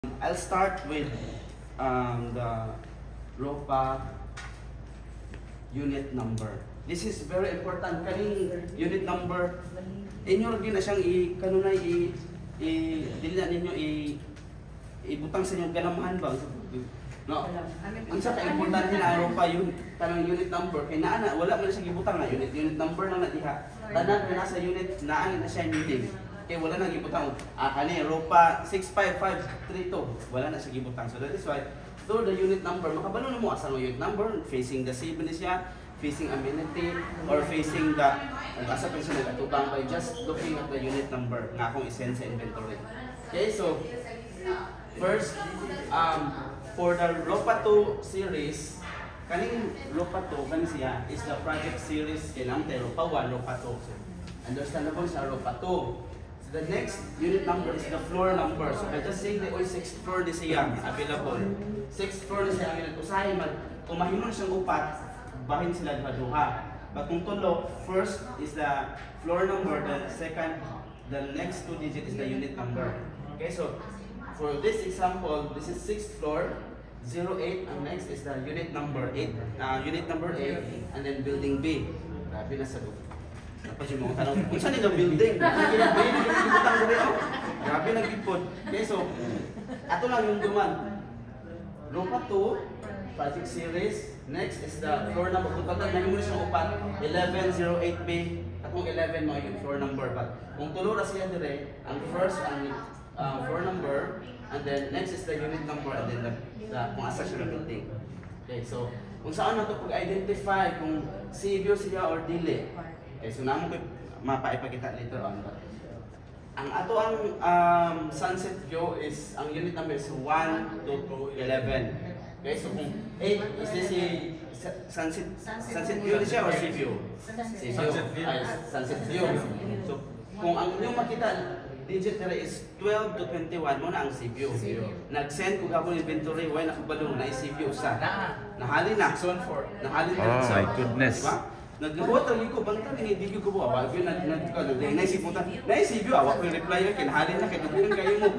I'll start with the ROPA unit number. This is very important. Kaning unit number, inyo rin na siyang kanunay dili na ninyo ibutang sa inyong ganamahan ba? No. Ang sa ka-importante na ROPA yung tanang unit number kay naa wala man siya gibutang na unit number lang na diha. Tanan na sa unit naa na siya meaning. Kaya wala na gibutang. Kani ROPA 65532 wala na siya gibutang. So that is why so the unit number makabalo mo asa unit number facing the same ni siya, facing amenity or facing the asa pa siya nagatubang by just looking at the unit number nga akong isend sa inventory. Okay, so first for the ROPA 2 series, kaning ROPA 2 kani siya is the project series kinamte ROPA 1, ROPA 2. So, understandable sa ROPA 2. So the next unit number is the floor number. So I just say the 6th floor di siya available. 6th floor di siya ang usahay man kung mahimong siyang upat, bahin sila duha. But kung tulo, first is the floor number, the next two digit is the unit number. Okay, so for this example, this is 6th floor, 08, and next is the unit number 8, unit number 8, and then building B. Grabe na sa lupa. Tapos yung mga tanong, kung saan yung building? Grabe na gipod. Okay, so, ato lang yung duman. ROPA 2, project series. Next is the floor number. Kung tatag na yung muna siyang upat, 1108B. Atong 11 mo yung floor number. But kung tulura siya dire, ang first, ang floor number, and then next is the unit number, and then kung asa siya na building. Okay, so kung saan na ito pag-identify kung CVO siya or dili. Okay, so naman ko mapaipakita later on. But ang ato ang sunset view is, ang unit number is 1 to 11. Okay, so kung 8 is this si sunset view na siya or sea view? Sunset view. Sunset view. So kung ang inyong makita digit nila is 12 to 21 mo na ang sea view. Nag-send ko gabon inventory, why nakabalo na sea view sa. Nahali na. Nahali na. Oh my goodness. Diba? Nagbuhat ang liko, bangtan nga hindi ko po awag yun, naisip mo ta, naisip yun, awag ko yung reply yun, kinahali na, kaya kayo mo,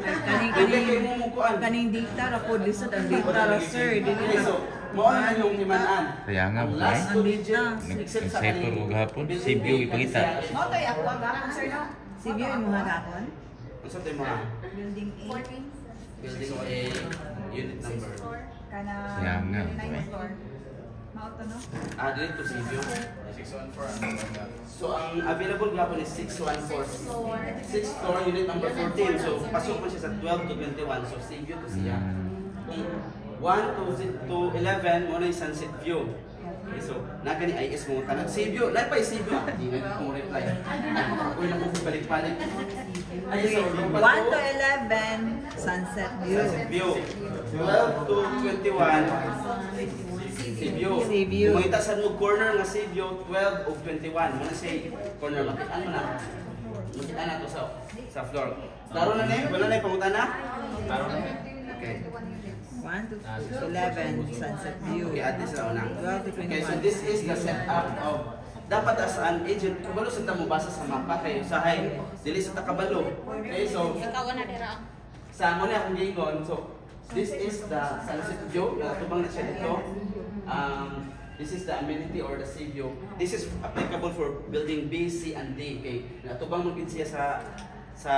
kayo mo mukuan. Kaning data, rapod lisod ang data, sir, Okay, so, mawala na yung timanaan. Kaya nga, ang last two digits, except sa nag-cycle ko gahapon, CBU ipakita. No, tayo ako agapon, sir, no? CBU yung mga gapon? Ano sa tayo mga? Building A. Building A, unit number. Kana, Kaya nga, 9th floor. Mauto, no? Dito si view. 614. So, ang available gapon is 614. 6th floor, unit number 14. So, pasok mo siya sa 12 to 21. So, sea view to siya. Kung 1 to 11, mo na yung sunset view. Okay, so, nagani IS mo tanong. Sea view, lahat pa yung sea view. Hindi na kung reply. Uy, na kung balik-balik. Ay, so, 1 to 11, sunset view. Sunset view. 12 to 21. Sea view. Sea view. Kung makita sa mo corner nga sea view, 12 o 21. Muna say corner, makitaan mo na. Makitaan na to sa floor. Laro na na wala na yung pangutana? Laro na. Okay. 1 to 11, sunset view. Okay, at least na. 12 to 21. Okay, so this is the setup of dapat as an agent, kabalo sa tamo basa sa mapa kayo usahay dili sa takabalo. Okay, so sa mo na akong giingon, so this is the sunset view, natubang na siya dito. This is the amenity or the sea view. This is applicable for building B, C, and D. Okay, natubang mo siya sa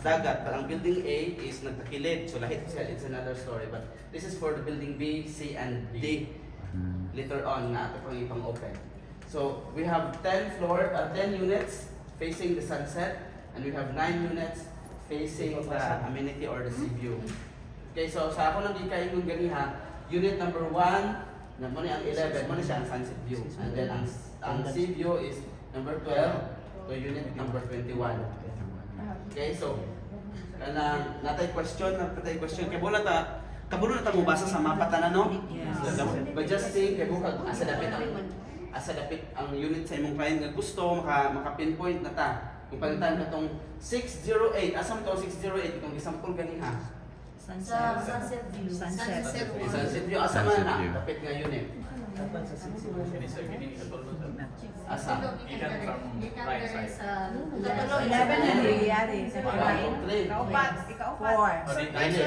dagat, but ang building A is nagtakilid, so lahit siya, it's another story. But this is for the building B, C, and D. Later on, na ito pang ipang open. So we have 10 units facing the sunset, and we have 9 units facing the amenity or the sea view. Okay, so sa ako nang gikain yung ganiha, unit number 1, na mo ang 11, mo na siya ang sunset view. And then ang sea view is number 12 to unit number 21. Okay, so natay question kay bola ta kabuno na ta mo basa sa mapa tanan no? But just think kay buka asa dapit ang unit sa imong client nga gusto maka-pinpoint na ta. Kung palitan ka tong 608, asa mo to 608 itong example ganiha. Sunset View. Sunset View, asa man Sunset na? View. Kapit nga yun eh. Asa? 11 na nangyayari. Ikaupat. Four. Next. 1,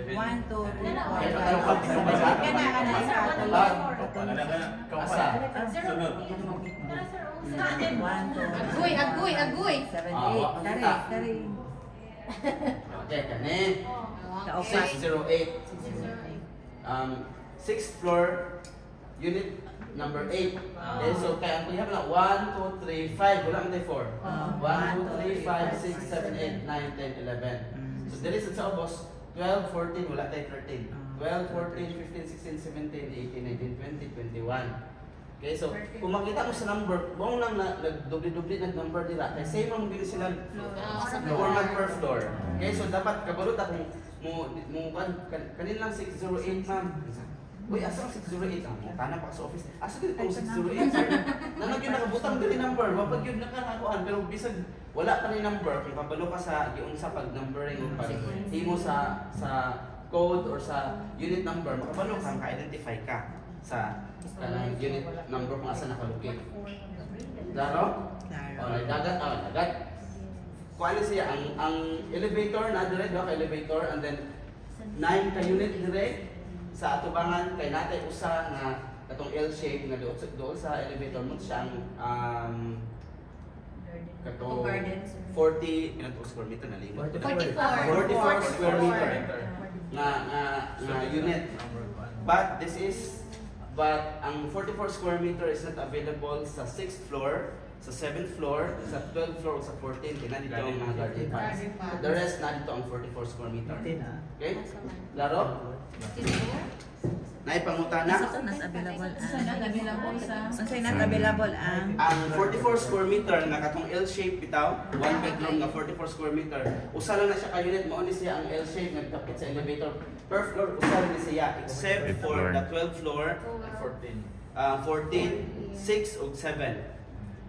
2, 3, 4, 5. Asa? Agoy. 7, 8. Dari. Okay, kani. Kaupat. 608. 6th floor, unit number 8. Okay, so kaya ang kuya na 1, 2, 3, 5. Wala man tayo 4. 1, 2, 3, 5, 6, 7, 8, 9, 10, 11. So there is sa ubos, 12, 14, wala tayo 13. 12, 14, 15, 16, 17, 18, 19, 20, 21. Okay, so kung makita mo sa number, buong lang nag-dubli-dubli ng number nila. Kaya same ang bili sila format per floor. Okay, so dapat kabalot akong kanina lang 608 ma'am. Uy, asa ang 608? Tanang pa sa office. Asa dito ang 608 sir? Nanag yun nakabutang dili number. Wapag yun nakakakuan. Pero bisag wala pa ni number. Kung kabalo ka sa yung sa pag-numbering o pag-himo sa code or sa unit number, makabalo ka, maka-identify ka sa unit number kung asa nakalocate. Klaro? O, nagdagat. Kuan siya ang elevator na dire ka elevator and then 9 ka unit dire sa atubangan kay natay usa nga katong L shape nga doon sa elevator mo siyang kato 40 square meter na limot. 44 square meter nga unit. But ang 44 square meter is not available sa 6th floor, sa 7th floor, sa 12th floor, sa 14th. Kaya dito ang mga garden pads. The rest na dito ang 44 square meter. Okay? Laro? Naipangutana? Isa not available Unsay not available ang Ang 44 square meter nga katong L-shape bitaw, one bedroom nga 44 square meter. Usa lang na siya ka unit, mao ni siya ang L-shape nga kapit sa elevator. Per floor usa rin siya except for the 12th floor, 14, 6 ug 7.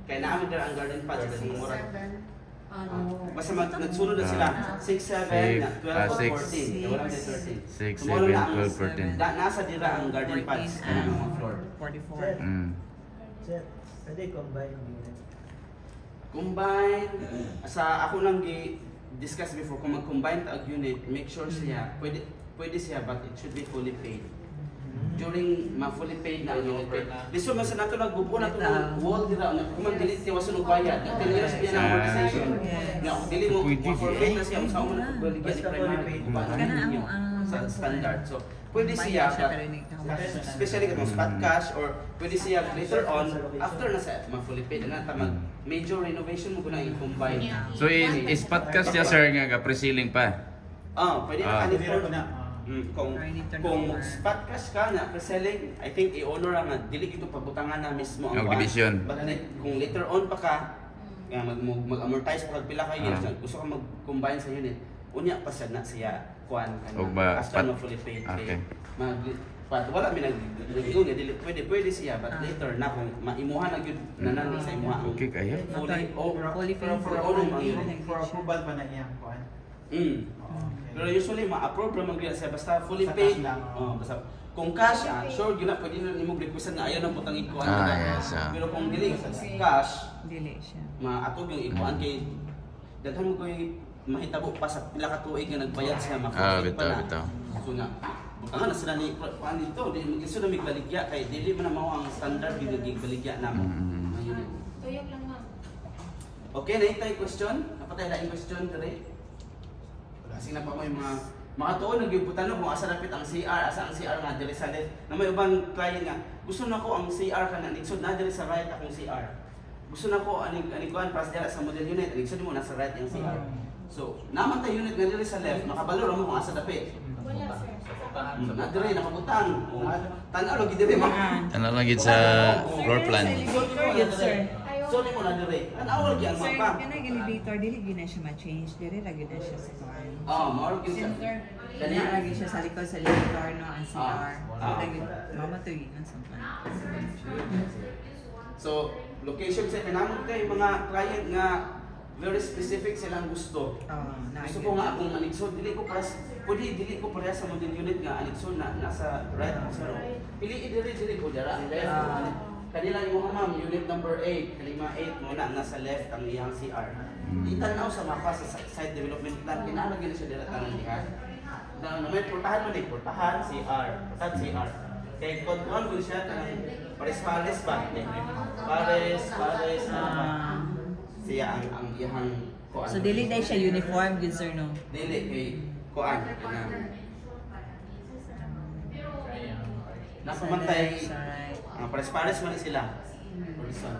Kaya namin dira ang garden pads sa murag. Basta nagsunod na sila 6, 7, 12, 14. Wala na 13. 6, 7, 12, 14. Nasa dira ang garden pads kanang mga floor. 44. Sir, pwede combine unit. Combine sa ako lang discuss before kung mag-combine ta og unit, make sure siya pwede siya but it should be fully paid. During fully paid na ang unit paid. Diso man sa nato nagbubo na to wall dira kung man dili ti wasun og bayad. Dili sa biya ng amortization. Nga dili mo forfeit na siya sa una baligyan ni primary sa standard. So pwede siya especially kung spot cash or pwede siya later on after na sa fully paid na tamang major renovation mo kuna i-combine. So is podcast niya sir nga pre-ceiling pa. Pwede na kanito na. Kung spot cash ka na pre-selling, I think i-honor nga dili ito pabutangan na mismo ang division. But kung later on pa ka mag-amortize pa kag pila ka years, gusto ka mag-combine sa unit, unya pa siya na siya kuan kana hasta mo fully paid. Okay. Wala mi nag-ingon nga dili pwede siya but later na kung maimuhan na gyud nanan sa imuha ang Okay kaya. Fully paid For approval pa na iyang kuan. Pero usually ma-approve ra man gyud siya basta fully paid. Basta kung cash sure gyud na pwede na nimo requestan na ayaw nang butang ikuan. Yes. Pero kung dili cash, dili siya. ma-atog yung ikuan kay daghan mo koy mahitabo pa sa pila ka tuig nga nagbayad siya makapit pa na. Bitaw. So nga na sila ni kuan dito, di gusto na migbaligya kay dili man mao ang standard gigbaligya namo. Tuyok lang ma'am. Okay, naitay question? Napatay laing question today? Kasi na pa mo yung mga tuon nagibutan kung asa dapat ang CR, asa ang CR nga diri sa left. Na may ubang client nga, gusto na ko ang CR kana nigsod na diri sa right akong CR. Gusto na ko ani kuan pas dira sa model unit, nigsod mo nasa right ang CR. So, naman tay unit nga diri sa left, makabalo ra mo kung asa dapat. Wala sir. Na diri nakabutang. Tan-aw lagi diri mo. Ano lang gid sa floor plan. Sorry mo na diri. Tan-aw lagi ang Sir, mapa. kana elevator dili gyud na siya ma-change, dili ra gyud na siya sa kuan. Mao gyud siya. Kani lagi siya sa likod sa elevator no ang CR. Lagi mamatoy na sa kuan. So, location sa kanamo kay mga client nga very specific silang gusto. Gusto ko nga akong anigsod, dili ko pareha sa model unit nga anigsod na nasa right mo sa pili dili ko dara left. Kanila yung mga ma'am, unit number 8, kalima 8 mo na nasa left ang iyang CR. Itanaw sa mapa sa site development plan, kinalagay na siya dira tanang diha. Na may portahan mo ni portahan CR, portahan CR. Kaya kung ko siya kanang pares-pares ba? Pares na ba? Siya ang iyang kuan. So dili dai siya uniform good sir no. Dili kay kuan kana. Nakamantay pares-pares man sila.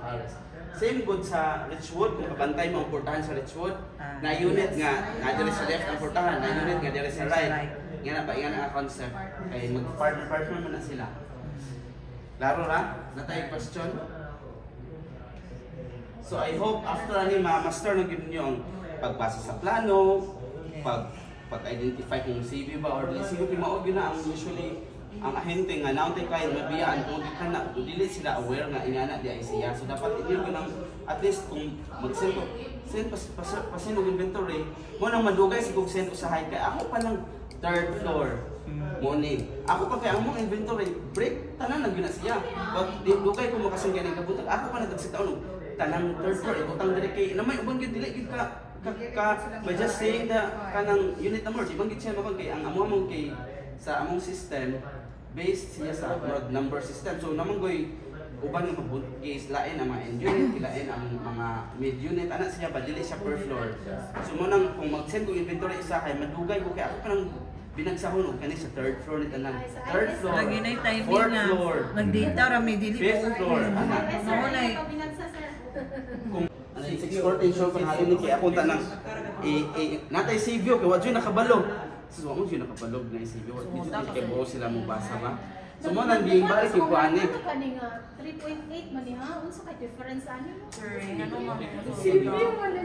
Pares. Same good sa Richwood, kung kabantay mo ang portahan sa Richwood, na unit nga diri sa left ang portahan, na unit nga diri sa right. Yan ang concept. Kay mag-partner man na sila. Laro ra? Natay question? So I hope after ani ma-master na gyud niyo ang pagbasa sa plano, pag-identify kung CV ba or CV mao gyud na ang usually ang ahente nga naon tay kay mabiyaan kung di kana dili sila aware nga ingana di ay siya. So dapat inyo ganang at least kung mag-send og inventory mo nang madugay si kog send usahay kay ako pa lang third floor morning. Ako pa kay among inventory break tanan na gyud na siya. Pag dugay ko makasend kay nagabutag ako pa nagtagsitaon tanang third floor ibutang diri kay namay ubang gyud dili gyud ka by just saying the kanang unit number di bang gyud siya makag kay ang among kay sa among system based siya sa number system. So naman goy uban nga mabutgis lain ang mga end unit, lain ang mga mid unit ana siya ba dili siya per floor. So mo nang kung mag-send ko inventory isa kay madugay ko kay ako kanang binagsahon og kani sa third floor nito nang third floor. Lagi na timing fourth na. floor. Mag-data ra may dili Fifth floor. Ana. Mao na Kung ano 614 show kan halin ni kay ako tanang natay CV kay wa jud nakabalo. So mo jud nakabalog na CV wa jud kay buo sila mo basa ba. So mo nang di balik yung kuani. Ano ka ni nga 3.8 man ha? Unsa ka difference ano? sir ano mo. CV mo na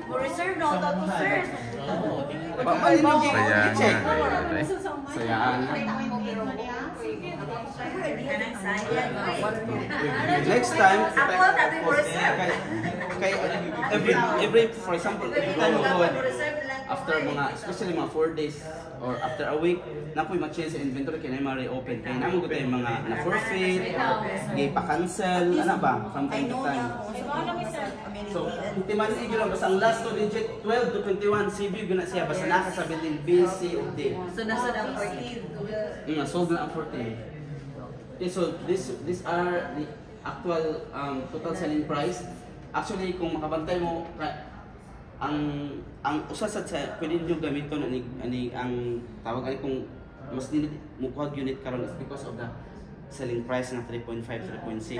For reserve no to sir. Paman mo Sayang. check. Sayang. Next time Ako dati for reserve. kay every for example every time mo go after mga especially mga 4 days or after a week na po'y mag-change sa inventory kaya na reopen kaya naman ko tayo mga na-forfeit or pa-cancel ano ba from time to time. So timan niyo lang basta ang last 2 digit 12 to 21 CV guna siya basta naka sa building B, C, o D. So nasa ang 14. Sold na ang 14. Okay, so these are the actual total selling price. Actually kung makabantay mo ang usa sa pwede niyo gamiton ani ang tawag ani kung mas dinit mo kuha unit karon is because of the selling price na 3.5 3.6.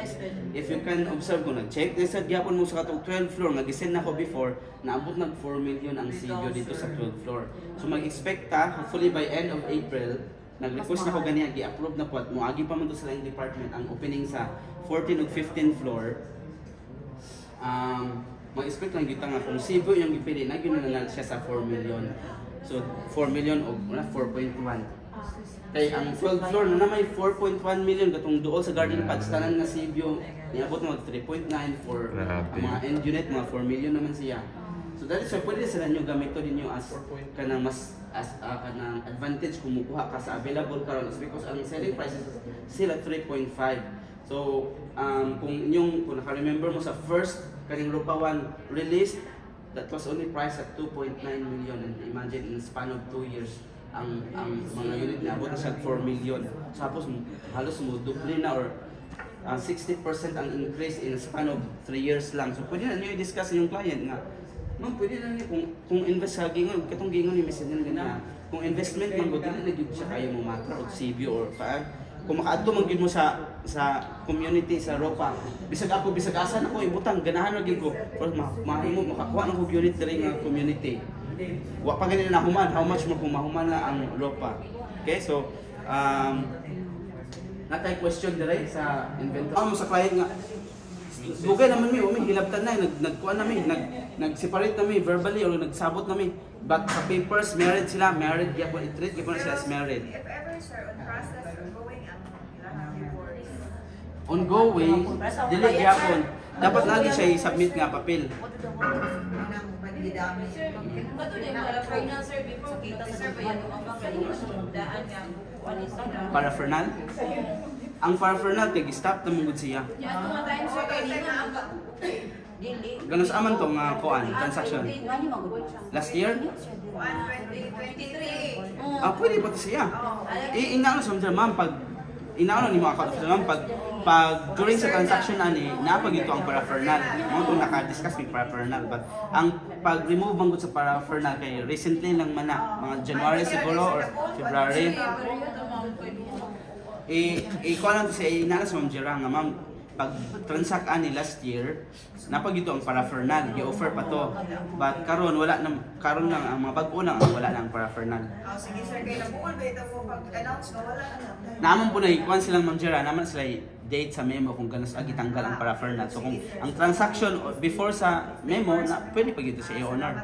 If you can observe kung nag-check sa gyapon mo sa katong 12 floor nga gisend nako before naabot nag 4 million ang CBO dito sa 12 floor. So mag-expect ta hopefully by end of April nag-request na ko ganiya gi-approve na po at moagi pa man to sa layong department ang opening sa 14 ug 15 floor. Mag-expect lang kita nga kung CBO yung ipili na gyud na siya sa 4 million. So 4 million o 4.1. Kay ang 12 floor na may 4.1 million katong duol sa garden pads tanan nga CBO niabot mo 3.9 for ang mga end unit mga 4 million naman siya. So that is why pwede sila nyo gamito din nyo as kanang mas as kanang advantage kung mukuha ka sa available karon is because ang selling price is still at 3.5. So kung naka-remember mo sa first kaning Rupa 1 release that was only priced at 2.9 million and imagine in the span of 2 years ang mga unit na abot na siya 4 million. Tapos halos mo double na or 60% ang increase in the span of 3 years lang. So pwede na niyo i-discuss yung client nga. Ma'am, pwede na niyo kung invest sa gingon, katong gingon ni Mrs. ganyan. Kung investment man gud dili na gyud siya kayo mo matra og CB or paag kung makaadto man gyud mo sa community sa Ropa. Bisag asa na ko ibutang ganahan ra gyud ko for mahimo makakuha ng unit diri nga community. Wa pa ganina nahuman how much mo kung mahuman na ang Ropa. Okay, so natay question dire sa inventory. Mo sa client nga dugay naman mi hilabtan na nagkuan na mi nag-separate na mi verbally or nagsabot na mi but sa papers married sila married gyapon i-treat gyapon sila as married. If ever sir on process ongoing ang ilang divorce. Ongoing dili gyapon dapat lagi siya i-submit nga papel. gidami. Bato din pala final sir before kita sa sir ba yan ang mga daan nga ano sa Paraphernalia. Ang paraphernalia kay gi-stop ta mong siya. yan mga time sir kay di na ang dili. Ganun sa aman to nga kuan transaction. Last year? 2023. Pwede pa to siya. Inaano sa mga ma'am pag inaano ni mga account ma'am pag during sa transaction ani napag ito ang paraphernalia. Mo to naka-discuss ni paraphernalia but ang pag-remove man gud sa paraphernalia kay recently lang man na mga January siguro or February. Kuha lang to siya inaano sa Ma'am Jira nga ma'am pag transact ani last year napag ito ang paraphernalia gi-offer pa to but karon wala na karon lang ang mga bag-o lang ang wala na ang paraphernalia. Sige sir, kaya nabukan ba ito po pag-announce na wala na? Naman po na ikuan silang Ma'am Jira, naman sila date sa memo kung ganos agitanggal ang paraphernalia. So kung ang transaction before sa memo na pwede pa gito sa i-honor.